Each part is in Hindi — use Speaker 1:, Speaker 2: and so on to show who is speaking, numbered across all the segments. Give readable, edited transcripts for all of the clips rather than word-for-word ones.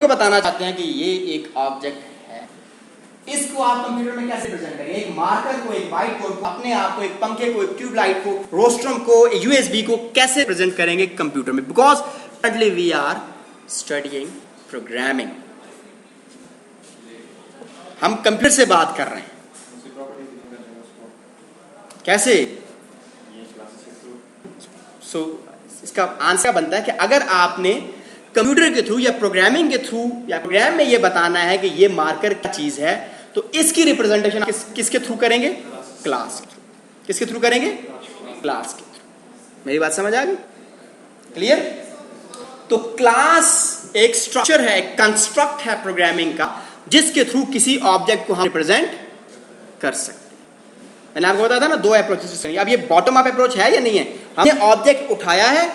Speaker 1: को बताना चाहते हैं कि ये एक ऑब्जेक्ट है, इसको आप कंप्यूटर में कैसे प्रेजेंट करेंगे। एक मार्कर को, एक व्हाइट बोर्ड को, अपने आप को, एक पंखे को, एक ट्यूबलाइट को, रोस्ट्रम को, यूएसबी को कैसे प्रेजेंट करेंगे कंप्यूटर में। Because currently we are studying programming, हम कंप्यूटर से बात कर रहे हैं। कैसे? इसका आंसर बनता है कि अगर आपने कंप्यूटर के थ्रू या प्रोग्रामिंग के थ्रू या प्रोग्राम में ये बताना है कि ये मार्कर क्या चीज है, तो इसकी रिप्रेजेंटेशन किसके थ्रू करेंगे? क्लास के थ्रू। किसके थ्रू करेंगे? क्लास के थ्रू। मेरी बात समझ आ गई? क्लियर? तो क्लास एक स्ट्रक्चर है, एक कंस्ट्रक्ट है प्रोग्रामिंग का, जिसके थ्रू किसी ऑब्जेक्ट को हम रिप्रेजेंट कर सकते हैं। मैंने आपको बताया था ना, दो अप्रोचेस। अब ये बॉटम अप अप्रोच है या नहीं है? हमने ऑब्जेक्ट उठाया है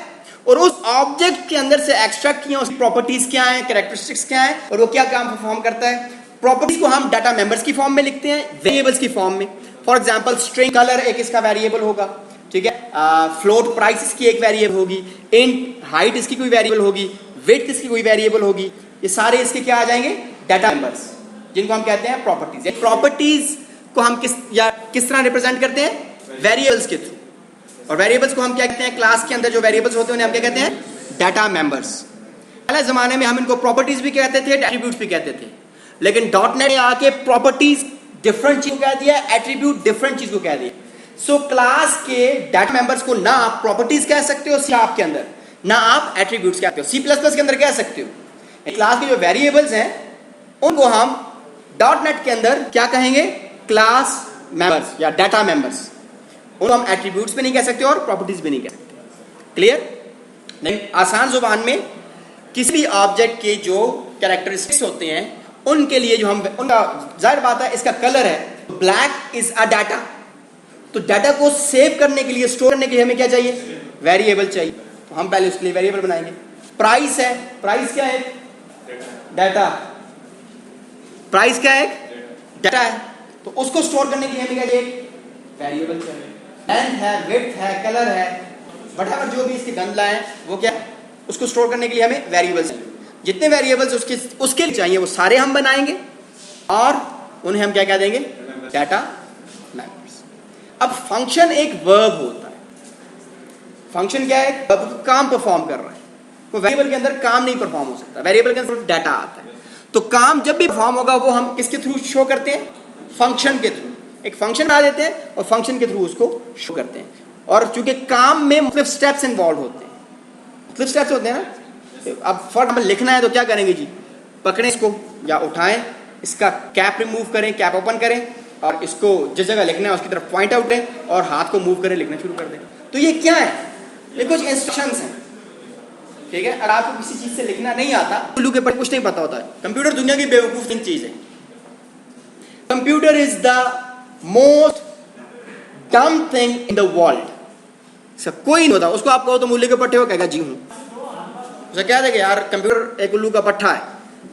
Speaker 1: और उस ऑब्जेक्ट के अंदर से एक्सट्रैक्ट किया, उसकी प्रॉपर्टीज क्या है, कैरेक्टरिस्टिक्स क्या है और वो क्या काम परफॉर्म करता है। प्रॉपर्टीज को हम डाटा मेंबर्स की फॉर्म में लिखते हैं, वेरिएबल्स की फॉर्म में। फॉर एग्जांपल स्ट्रिंग कलर एक इसका वेरिएबल होगा, ठीक है। फ्लोट प्राइस इसकी एक वेरिएबल होगी, इंट हाइट इसकी कोई वेरिएबल होगी, विड्थ इसकी कोई वेरिएबल होगी। ये सारे इसके क्या आ जाएंगे? डाटा मेंबर्स, जिनको हम कहते हैं प्रॉपर्टीज। प्रॉपर्टीज को हम किस तरह रिप्रेजेंट करते हैं? वेरिएबल्स के थ्रू। और वेरिएबल्स को हम क्या कहते हैं? क्लास के अंदर जो वेरिएबल्स होते हैं उन्हें हम क्या कहते हैं? Data members. पहले जमाने में हम इनको प्रॉपर्टीज भी कहते थे, एट्रीब्यूट्स भी कहते थे, लेकिन डॉटनेट ने आके प्रॉपर्टीज डिफरेंट चीज को कह दिया, एट्रीब्यूट डिफरेंट चीज को कह दिया। सो क्लास के डाटा मेंबर्स को ना आप प्रॉपर्टीज कह सकते हो C# के अंदर, ना आप एट्रीब्यूट्स कहते हो। C++ के अंदर कह सकते हो। क्लास के जो वेरिएबल्स हैं उनको हम डॉटनेट के अंदर क्या कहेंगे? क्लास मेंबर्स या डाटा मेंबर्स। उनको हम एट्रीब्यूट्स भी नहीं कह सकते और प्रॉपर्टीज भी नहीं कह सकते। क्लियर? नहीं, आसान जुबान में किसी भी ऑब्जेक्ट के जो कैरेक्टरिस्टिक्स होते हैं उनके लिए जो हम उनका, जाहिर बात है इसका कलर है, ब्लैक इज अ डाटा। तो डाटा को सेव करने के लिए, स्टोर करने के लिए हमें क्या चाहिए? वेरिएबल चाहिए। तो हम पहले उसके लिए वेरिएबल बनाएंगे। प्राइस है, प्राइस क्या है? डाटा। प्राइस क्या है? डाटा है। तो उसको स्टोर करने के लिए हमें क्या चाहिए? वेरिएबल चाहिए। लेंथ है, विड्थ है, कलर है, वटएवर जो भी इसके गंदला है वो क्या, उसको स्टोर करने के लिए हमें वेरिएबल्स चाहिए। जितने वेरिएबल्स उसके लिए चाहिए वो सारे हम बनाएंगे और उन्हें हम क्या कह देंगे? Data members. अब फंक्शन एक वर्ब होता है। फंक्शन क्या है? काम परफॉर्म कर रहा है। वो वेरिएबल के अंदर काम नहीं परफॉर्म हो सकता, वेरिएबल के अंदर डाटा आता है। तो काम जब भी परफॉर्म होगा वो हम किसके थ्रू शो करते हैं? फंक्शन के थ्रू। एक फंक्शन बना देते हैं और फंक्शन के थ्रू उसको शो करते हैं। और चूंकि काम में मुख्तलिफ स्टेप्स इन्वॉल्व होते हैं, मुख्तलिफ स्टेप्स होते हैं ना। अब फॉर एग्जाम्पल लिखना है तो क्या करेंगे जी? पकड़ें इसको या उठाएं, इसका कैप रिमूव करें, कैप ओपन करें और इसको जिस जगह लिखना है उसकी तरफ पॉइंट आउट करें और हाथ को मूव करें, लिखना शुरू कर दें। तो ये क्या है? ये कुछ इंस्ट्रक्शंस हैं, ठीक है। अगर आपको किसी चीज से लिखना नहीं आता, उल्लू के ऊपर कुछ नहीं पता होता है। कंप्यूटर दुनिया की बेवकूफ तीन चीज है। कंप्यूटर इज द मोस्ट डम थिंग इन द वर्ल्ड। कोई नहीं होता उसको, आप कहो तो मूल्य के पट्टे हो, कहेगा जी हूं। उसे क्या देगा यार, कंप्यूटर एक उल्लू का पट्टा है,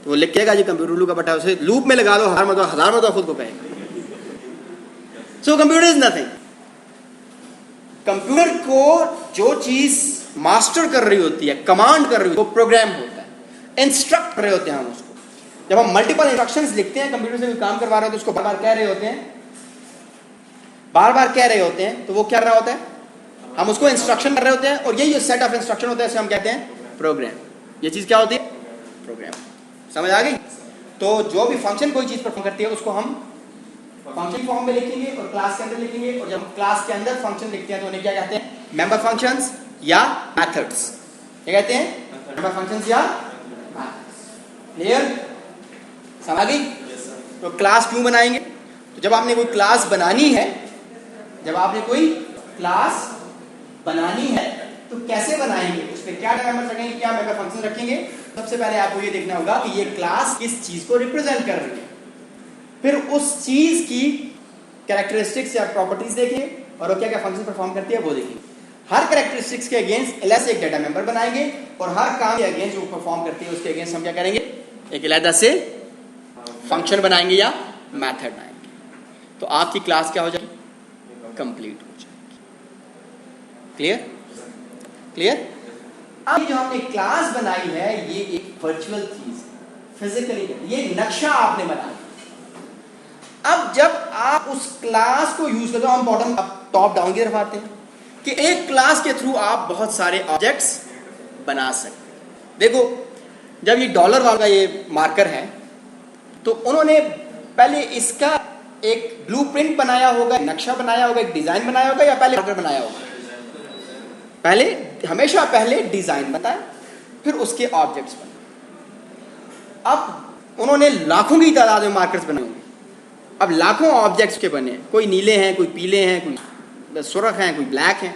Speaker 1: तो वो लिखेगा जी कंप्यूटर उल्लू का पट्टा है। उसे लूप में लगा दो, हजार मरतबा खुद को कहेगा। So computer is nothing. Computer को जो चीज मास्टर कर रही होती है, कमांड कर रही होती है, वो प्रोग्राम होता है। इंस्ट्रक्ट कर रहे होते हैं हम उसको। जब हम मल्टीपल इंस्ट्रक्शंस लिखते हैं, कंप्यूटर से कोई काम करवा रहे हैं तो उसको बार बार कह रहे होते हैं, बार बार कह रहे होते हैं, तो वो क्या कर रहा होता है? हम उसको इंस्ट्रक्शन कर रहे होते हैं। और यही सेट ऑफ इंस्ट्रक्शन होता है, इसे हम कहते हैं प्रोग्राम। ये चीज क्या होती है? प्रोग्राम। समझ आ गई? तो जो भी फंक्शन कोई चीज परफॉर्म करती है उसको हम फंक्शन फॉर्म में लिखेंगे और क्लास के अंदर लिखेंगे। और जब हम क्लास के अंदर फंक्शन लिखते हैं तो उन्हें क्या कहते हैं? मेंबर फंक्शंस या मेथड्स। क्या कहते हैं? मेंबर फंक्शंस या मेथड्स। क्लियर? समझ आ गई? तो क्लास क्यों बनाएंगे? तो जब आपने कोई क्लास बनानी है, जब आपने कोई क्लास बनानी है तो कैसे बनाएंगे? उसमें क्या डाटा मेंबर रखेंगे, क्या मेंबर फंक्शन रखेंगे? सबसे पहले आपको ये देखना होगा कि ये क्लास किस चीज को रिप्रेजेंट कर रही है। फिर उस चीज की कैरेक्टरिस्टिक्स या प्रॉपर्टीज देखेंगे और वो क्या क्या फंक्शन परफॉर्म करती है वो देखेंगे। हर कैरेक्टरिस्टिक्स के अगेंस्ट अलग से एक डाटा मेंबर बनाएंगे और हर काम के अगेंस्ट जो परफॉर्म करती है उसके अगेंस्ट हम क्या करेंगे? एक अलग से फंक्शन बनाएंगे या मेथड बनाएंगे। तो आपकी क्लास क्या हो जाएगी? कंप्लीट हो जाएगी। क्लियर? क्लियर? अब जो हमने क्लास बनाई है ये एक वर्चुअल चीज है। फिजिकली ये नक्शा आपने बनाया। अब जब आप उस क्लास को यूज करते हो, हम बॉटम टॉप डाउन की तरफ आते हैं कि एक क्लास के थ्रू आप बहुत सारे ऑब्जेक्ट्स बना सकते हैं। देखो जब ये डॉलर वाला ये मार्कर है तो उन्होंने पहले इसका एक ब्लूप्रिंट बनाया होगा, नक्शा बनाया होगा, एक डिजाइन बनाया होगा, या पहले मार्कर बनाया होगा? पहले, हमेशा पहले डिजाइन बताया फिर उसके ऑब्जेक्ट्स बनाए। अब उन्होंने लाखों की तादाद में मार्कर्स बनाए होंगे, अब लाखों ऑब्जेक्ट्स के बने, कोई नीले हैं, कोई पीले हैं, कोई सुर्ख हैं, कोई ब्लैक हैं,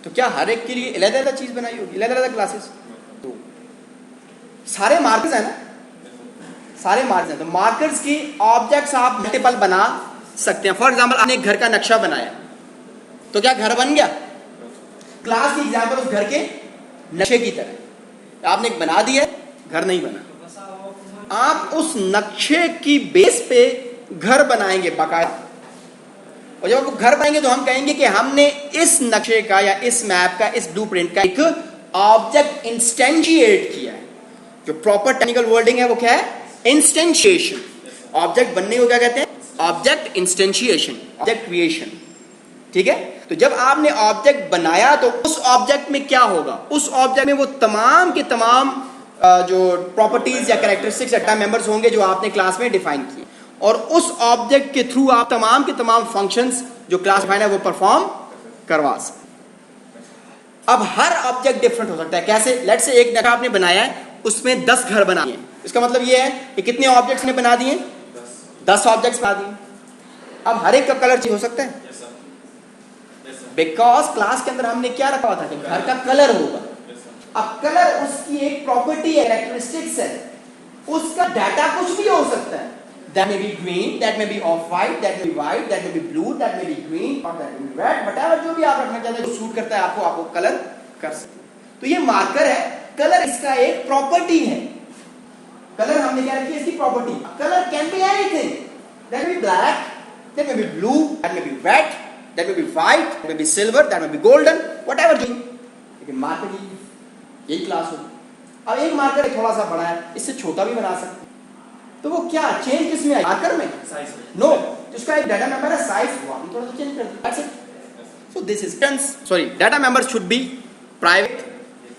Speaker 1: तो क्या हर एक के लिए अलग अलग चीज बनाई होगी, अलग अलग क्लासेस? तो सारे मार्कर्स हैं ना, सारे मार्कर्स हैं, तो मार्कर्स की ऑब्जेक्ट्स आप मल्टीपल बना सकते हैं। फॉर एग्जाम्पल आपने एक घर का नक्शा बनाया तो क्या घर बन गया? क्लास की एग्जाम्पल उस घर के नक्शे की तरह आपने एक बना दिया, घर नहीं बना। आप उस नक्शे की बेस पे घर बनाएंगे बाकायदा, और जब आप घर बनाएंगे तो हम कहेंगे कि हमने इस नक्शे का या इस मैप का, इस ब्लूप्रिंट का एक ऑब्जेक्ट इंस्टेंशिएट किया है। जो प्रॉपर टेक्निकल वर्डिंग है वो क्या है? इंस्टेंशिएशन। ऑब्जेक्ट बनने को क्या कहते हैं? Object instantiation, object creation. ठीक है, तो जब आपने ऑब्जेक्ट बनाया तो उस ऑब्जेक्ट में क्या होगा? उस ऑब्जेक्ट में वो तमाम के तमाम जो प्रॉपर्टीज या कैरेक्टरिस्टिक्स या डाटा मेंबर्स होंगे जो आपने क्लास में डिफाइन किए, और उस ऑब्जेक्ट के थ्रू आप तमाम के तमाम फंक्शंस जो क्लास डिफाइन है वो परफॉर्म करवा सकते। अब हर ऑब्जेक्ट डिफरेंट हो सकता है। कैसे? लेट्स से एक नक्शा आपने बनाया है, उसमें 10 घर बनाए हैं, इसका मतलब ये है कि कितने ऑब्जेक्ट्स ने बना दिए? 10 ऑब्जेक्ट्स बना दिए। अब हर एक का कलर चेंज हो सकता है, बिकॉज क्लास के अंदर हमने क्या रखा हुआ था कि घर का कलर होगा। अब कलर उसकी एक प्रॉपर्टी है, कैरेक्टरिस्टिक्स है, उसका डाटा कुछ भी हो सकता है। That may be green, that may be off-white, that may be white, that may be blue, that may be green, or that may be red, whatever जो भी आप रखना चाहते हैं, जो सूट करता है आपको, आपको कलर कर सकते हैं। तो ये मार्कर है, कलर इसका एक प्रॉपर्टी है। कलर हमने क्या रखी है? इसकी property. Colour can be anything, that may be black, that may be blue, that may be red, that may be white, that may be silver, that may be golden, whatever जो, लेकिन मार्कर यही क्लास हो। अब एक मार्कर थोड़ा सा बड़ा है, इससे छोटा भी बना सकते हैं, तो वो क्या चेंज किसमें है? मार्कर में? नो, उसका एक डाटा मेंबर है, साइज हुआ, हम थोड़ा सा चेंज कर दिया। That's it. So this is sorry, data member should be private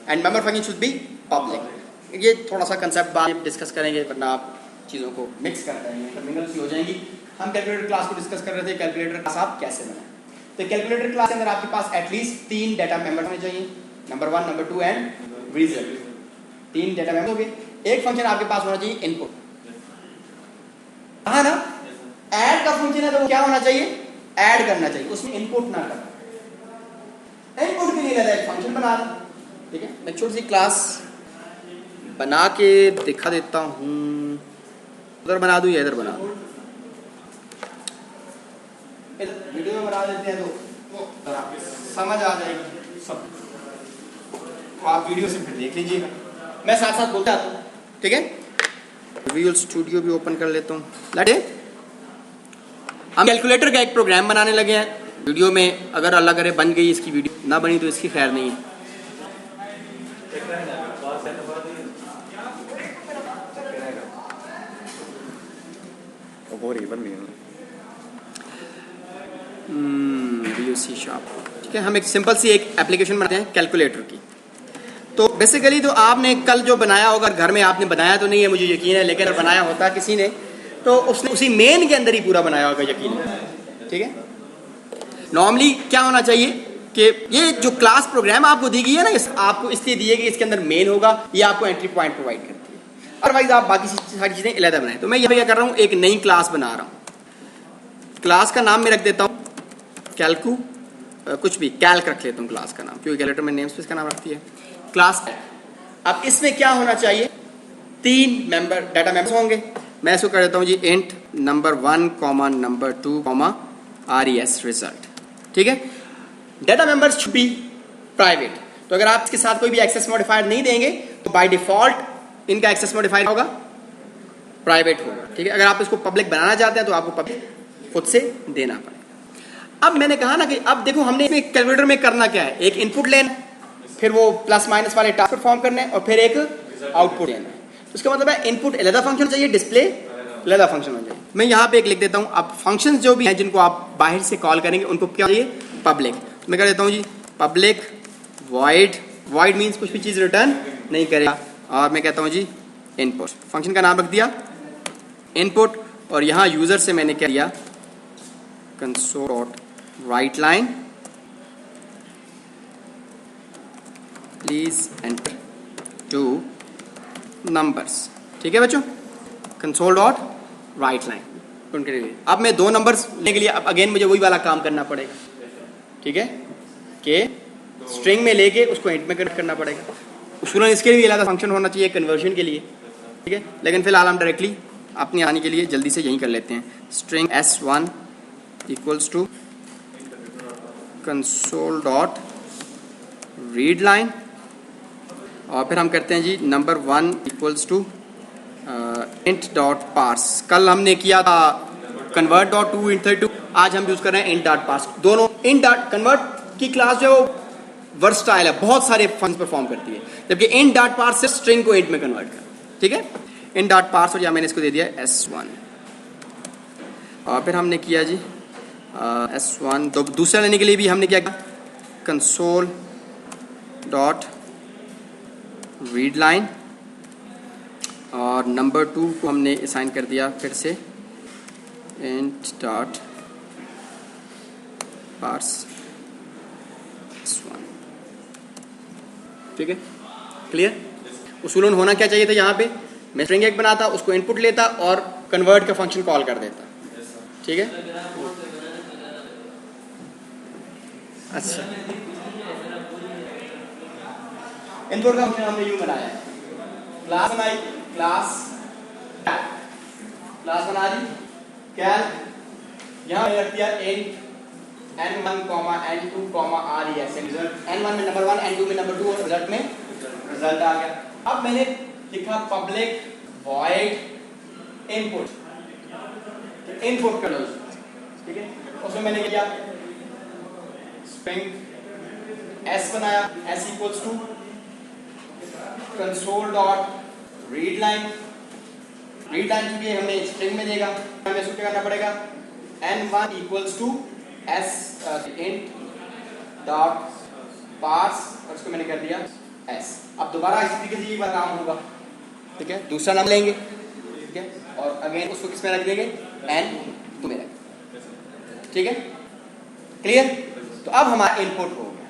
Speaker 1: and member function should be public. ये थोड़ा सा कंसेप्ट बाद में डिस्कस करेंगे, वरना आप चीजों को मिक्स कर देंगे, टर्मिनल्स हो जाएंगी। हम कैलकुलेटर क्लास को डिस्कस कर रहे थे, कैलकुलेटर क्लास आप कैसे बनाएं। तो कैलकुलेटर क्लास के अंदर आपके पास एटलीस्ट 3 डाटा मेंबर होने चाहिए, number 1, number 2 and result. 3 data member हो गए। एक फंक्शन आपके पास होना चाहिए इनपुट, हाँ ना? ऐड का फंक्शन है तो क्या होना चाहिए? ऐड करना चाहिए, उसमें इनपुट ना करना। इनपुट के लिए रहता है एक फंक्शन बना दो। ठीक है, मैं छोटी सी क्लास बना के दिखा देता हूं। उधर बना दूं या इधर बना दूं? वीडियो में बना देते हैं तो समझ आ जाएगी सब, तो आप वीडियो से फिर देख लीजिएगा, मैं साथ साथ बोलता हूं। ठीक है, विजुअल स्टूडियो भी ओपन कर लेता हूँ। लगे हम कैलकुलेटर का एक प्रोग्राम बनाने लगे हैं। वीडियो में अगर अल्लाह करे बन गई इसकी वीडियो, ना बनी तो इसकी खैर नहीं है। ठीक है, हम एक सिंपल सी एक एप्लीकेशन बनाते हैं कैलकुलेटर की। तो बेसिकली तो आपने कल जो बनाया होगा, घर में आपने बनाया तो नहीं है मुझे यकीन है, लेकिन अगर बनाया होता किसी ने तो उसने उसी मेन के अंदर ही पूरा बनाया होगा, यकीन है। ठीक है, नॉर्मली क्या होना चाहिए कि ये जो क्लास प्रोग्राम आपको दी गई है ना, आपको इसलिए दी है कि इसके अंदर मेन होगा, ये आपको एंट्री पॉइंट प्रोवाइड करती है, अदरवाइज आप बाकी सारी चीजें अलग बनाए। तो मैं यहाँ पे क्या कर रहा हूँ, एक नई क्लास बना रहा हूँ। क्लास का नाम मैं रख देता हूँ कैलकू, कुछ भी कैल्क रख लेता हूँ क्लास का नाम, क्योंकि कैलकुलेटर में नेम स्पेस का नाम रखती है क्लास। अब इसमें क्या होना चाहिए? 3 मेंबर डाटा मेंबर्स होंगे। मैं इसको कर देता हूं जी int number 1, number 2, res result. ठीक है, data members should be private. तो अगर आप इसके साथ कोई भी एक्सेस मॉडिफायर नहीं देंगे तो बाय डिफॉल्ट इनका एक्सेस मॉडिफायर होगा प्राइवेट होगा। ठीक है, अगर आप इसको पब्लिक बनाना चाहते हैं तो आपको पब्लिक खुद से देना पड़ेगा। अब मैंने कहा ना कि अब देखो हमने इसमें कैलकुलेटर में करना क्या है, एक इनपुट लेना, फिर वो प्लस माइनस वाले टास्क परफॉर्म करने, और फिर एक आउटपुट लेना है। उसका मतलब है इनपुट अलग फंक्शन चाहिए, डिस्प्ले अलग फंक्शन हो जाए। मैं यहाँ पे एक लिख देता हूँ। अब फंक्शन जो भी हैं जिनको आप बाहर से कॉल करेंगे उनको क्या चाहिए, पब्लिक। तो मैं कह देता हूँ जी पब्लिक वॉइड, वॉइड मीन्स कुछ भी चीज़ रिटर्न नहीं करेगा, और मैं कहता हूँ जी इनपुट। फंक्शन का नाम रख दिया इनपुट, और यहाँ यूजर से मैंने क्या दिया console dot right line please enter two numbers. ठीक है बच्चों, कंसोल डॉट राइट लाइन। अब मैं 2 नंबर्स लेने के लिए अब अगेन मुझे वही वाला काम करना पड़ेगा। ठीक है, कि स्ट्रिंग में लेके उसको इंट में कन्वर्ट करना पड़ेगा। उसको इसके लिए अलग फंक्शन होना चाहिए कन्वर्जन के लिए। ठीक है, लेकिन फिलहाल हम डायरेक्टली अपनी आने के लिए जल्दी से यही कर लेते हैं। String s1 equals to console dot read line, और फिर हम करते हैं जी number 1 equals to int dot parse. कल हमने किया था कन्वर्ट डॉट टू इंट 32, आज हम यूज कर रहे हैं इंट डॉट पार्स। दोनों इंट डॉट कन्वर्ट की क्लास जो है वो वर्सटाइल है, बहुत सारे फंक्शन परफॉर्म करती है, जबकि इंट डॉट पार्स से स्ट्रिंग को इंट में कन्वर्ट कर। ठीक है, इंट डॉट पार्स, और या मैंने इसको दे दिया s1, और फिर हमने किया जी s1। तो दूसरा लेने के लिए भी हमने क्या किया कंसोल डॉट रीड लाइन, और नंबर 2 को हमने असाइन कर दिया फिर से इंट डॉट पार्स s1। ठीक है, क्लियर। उसूलन होना क्या चाहिए था, यहाँ पे मैं स्ट्रिंग एक बनाता, उसको इनपुट लेता और कन्वर्ट का फंक्शन कॉल कर देता। ठीक है, अच्छा इनपुट का फंक्शन हमने यूं बनाया है, क्लास बनाई, क्लास बना दी, कैल यहाँ रख दिया int n1, n2, res, result n1 में नंबर 1, n2 में नंबर 2, और रिजल्ट में रिजल्ट आ गया। अब मैंने लिखा पब्लिक वॉइड इनपुट, इनपुट कर लो। ठीक है, उसमें मैंने किया स्ट्रिंग s बनाया, s equals to console dot read line. Read line चूंकि हमें स्ट्रिंग में देगा, हमें इसको क्या करना पड़ेगा n1 equals to s int dot parse, और इसको मैंने कर दिया s। अब दोबारा इसी तरीके से ये काम होगा। ठीक है, दूसरा नाम लेंगे, ठीक है, और अगेन उसको किस में रख देंगे n2 में रख। ठीक है, क्लियर। तो अब हमारा इनपुट हो गया।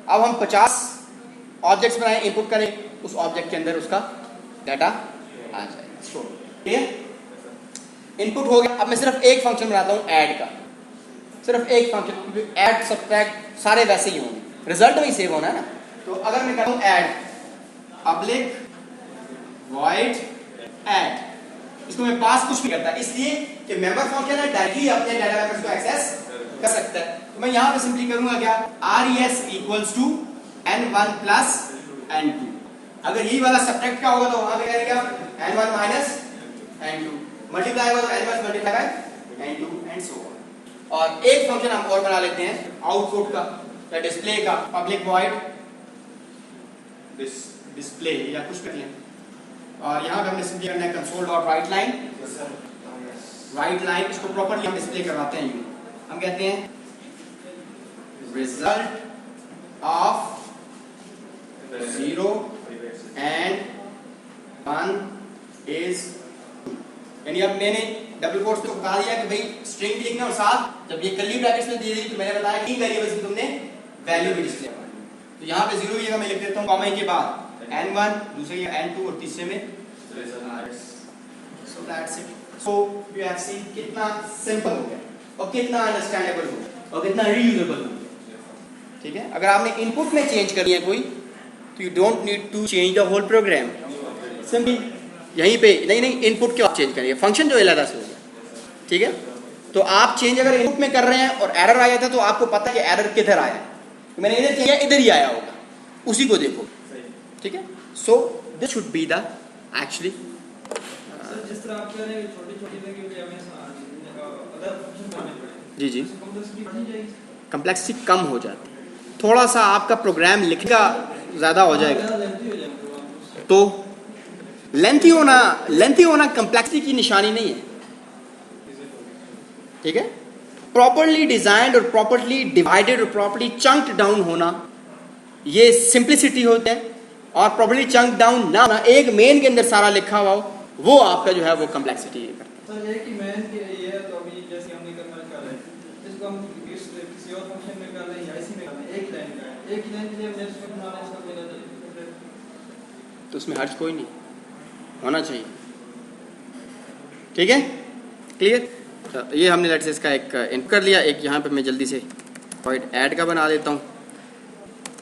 Speaker 1: अब हम 50 ऑब्जेक्ट्स बनाए, इनपुट करें, उस ऑब्जेक्ट के अंदर उसका डाटा आ जाएगा स्टोर। क्लियर, इनपुट हो गया। अब मैं सिर्फ एक फंक्शन बनाता हूँ ऐड का, सिर्फ एक फंक्शन, क्योंकि ऐड सब्ट्रैक्ट सारे वैसे ही होंगे, रिजल्ट में ही सेव होना है ना। तो अगर मैं कहता हूँ ऐड पब्लिक वॉइड ऐड, इसको मैं पास कुछ भी करता, इसलिए कि मेंबर फंक्शन है, डायरेक्टली अपने डाटा मेंबर्स को एक्सेस कर सकता है। तो मैं यहाँ पे सिंपली करूंगा क्या res equals to n1 plus n2। अगर यही वाला सब्ट्रैक्ट का होगा तो वहां पे करेगा n1 माइनस n2, मल्टीप्लाई होगा तो n1 multiply by n2 and so on. और एक फंक्शन हम और बना लेते हैं आउटपुट का या डिस्प्ले का, पब्लिक वॉइड डिस्प्ले या कुछ कर लें, और यहाँ पे हमने सिंपली करना है console dot right line. Right line इसको प्रॉपर्ली हम डिस्प्ले करवाते हैं, हम कहते हैं रिजल्ट ऑफ 0 and 1 is 2। यानी अब मैंने डबल कोट्स को बता दिया कि भाई स्ट्रिंग भी लिखना, और साथ जब ये कर्ली ब्रैकेट्स में दे दी तो मैंने बताया तीन वेरिएबल्स की तुमने वैल्यू भी डिस्प्ले करनी। तो यहाँ पे 0 की जगह मैं लिख देता हूँ कॉमा के बाद n1, दूसरे n2 और तीसरे में result. So that's it. So you have seen कितना सिंपल हो गया और कितना अंडरस्टैंडेबल हो गया और कितना रीयूजेबल हो गया। ठीक है, अगर आपने इनपुट में चेंज करनी है कोई तो you don't need to change the whole program, simply यहीं पे नहीं इनपुट क्यों आप चेंज करिए, फंक्शन जो है अलग से हो गया। ठीक है, तो आप चेंज अगर इनपुट में कर रहे हैं और एरर आया था तो आपको पता है कि एरर किधर आया, तो मैंने इधर किया इधर ही आया होगा, उसी को देखो। ठीक है, so this should be the actually
Speaker 2: जिस तरह आप कह रहे हैं छोटी-छोटी जगह पे हमें अदर फंक्शन बनाने पड़े।
Speaker 1: जी जी,
Speaker 2: कॉम्प्लेक्सिटी बढ़ जाएगी,
Speaker 1: कॉम्प्लेक्सिटी कम हो जाती है, थोड़ा सा आपका प्रोग्राम लिखने का ज़्यादा हो जाएगा। तो लेंथी होना कंप्लेक्सिटी की निशानी नहीं है, ठीक है। प्रॉपरली डिजाइंड और प्रॉपरली डिवाइडेड और प्रॉपरली चंक्ड डाउन होना, ये सिंप्लिसिटी होता है। और प्रॉपरली चंक डाउन ना होना, एक मेन के अंदर सारा लिखा हुआ हो, वो आपका जो है वो कंप्लेक्सिटी है।
Speaker 2: सर एक ही मेन के ये है, तो अभी जैसे हमने करना कर रहे हैं इसको हम किसी और फंक्शन में कर लें या इसी में कर लें, एक ही लाइन का है, एक ही लाइन के लिए हमने इसको बनाना इसका कोई नहीं,
Speaker 1: तो उसमें हर्ज कोई नहीं होना चाहिए, ठीक है, क्लियर। तो ये हमने लेट्स से इसका एक इन कर लिया। एक यहाँ पे मैं जल्दी से पॉइंट ऐड का बना देता हूँ,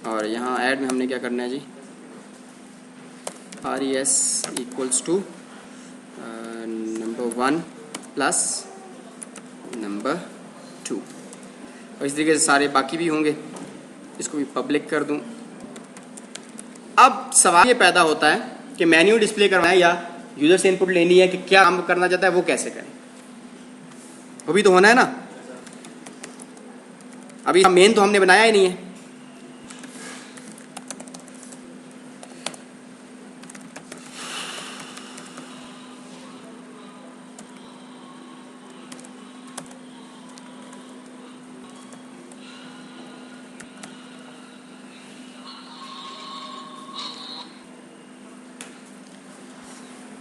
Speaker 1: और यहाँ ऐड में हमने क्या करना है जी, res equals to number 1 plus number 2, और इस तरीके से सारे बाकी भी होंगे। इसको भी पब्लिक कर दूं। अब सवाल ये पैदा होता है कि मेन्यू डिस्प्ले करना है या यूजर से इनपुट लेनी है कि क्या काम करना चाहता है, वो कैसे करें, वो भी तो होना है ना। अभी मेन तो हमने बनाया ही नहीं है।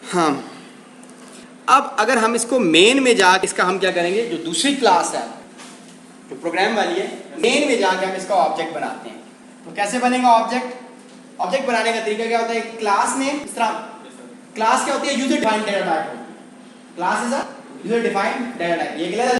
Speaker 1: हाँ, अब अगर हम इसको मेन में जाकर इसका हम क्या करेंगे, जो दूसरी क्लास है जो प्रोग्राम वाली है, मेन में जाके हम इसका ऑब्जेक्ट बनाते हैं। तो कैसे बनेगा ऑब्जेक्ट? ऑब्जेक्ट बनाने का तरीका क्या होता है, क्लास में इस तरह क्लास क्या होती है, user defined data type. Class is a user defined data type. ये